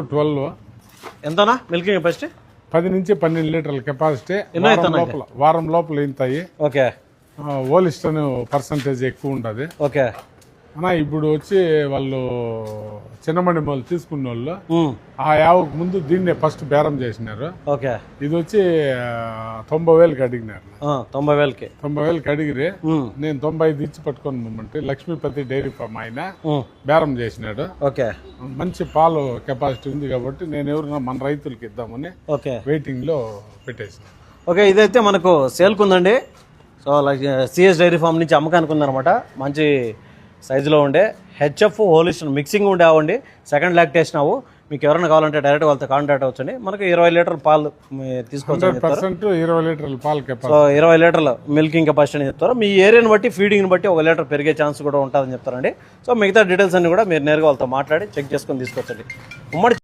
12 ఎంతనా milking capacity 10 నుంచి 12 లీటర్ల కెపాసిటీ ఎన్నో అవుతున్నాయి? వారం లోపల ఇంతాయి. ఓకే ఓలిస్టన్ పర్సంటేజ్ ఎక్కువ ఉంటుంది ఓకే అన్న. ఇప్పుడు వచ్చి వాళ్ళు చిన్నమండి మొదలు తీసుకున్న వాళ్ళు ఆ యావకు ముందు దీన్నే ఫస్ట్ బేరం చేసినారు. ఓకే ఇది వచ్చి 90,000కి అడిగినారు. 90,000కి 90,000కి అడిగిరి. నేను 95 ఇచ్చి పట్టుకొని పోమంటే లక్ష్మీపతి డైరీ ఫామ్ ఆయన బేరం చేసినాడు. ఓకే మంచి పాలు కెపాసిటీ ఉంది కాబట్టి నేను ఎవరైనా మన రైతులకి ఇద్దామని ఓకే వెయిటింగ్ లో పెట్టేసిన. ఓకే ఇదైతే మనకు సేల్కి ఉందండి. సో సిఎస్ డైరీ ఫామ్ నుంచి అమ్మకానికి ఉందన్నమాట. మంచి సైజులో ఉండే హెచ్ఎఫ్ హోలిస్టన్ మిక్సింగ్ ఉండే అవండి. సెకండ్ లాక్టేషన్ అవు. మీకు ఎవరైనా కావాలంటే డైరెక్ట్ వాళ్ళతో కాంటాక్ట్ అవ్వచ్చండి. మనకు 20 లీటర్ల పాలు తీసుకోవచ్చు. 100% 20 లీటర్ల పాలు సో కెపాసిటీ. 20 లీటర్ల మిల్కింగ్ కెపాసిటీ అని చెప్తారు. మీ ఏరియాని బట్టి ఫీడింగ్ని బట్టి 1 లీటర్ పెరిగే ఛాన్స్ కూడా ఉంటుందని చెప్తారండి. సో మిగతా డీటెయిల్స్ అన్ని కూడా మీరు నేరుగా వాళ్ళతో మాట్లాడి చెక్ చేసుకొని తీసుకోవచ్చండి. ఉమ్మడి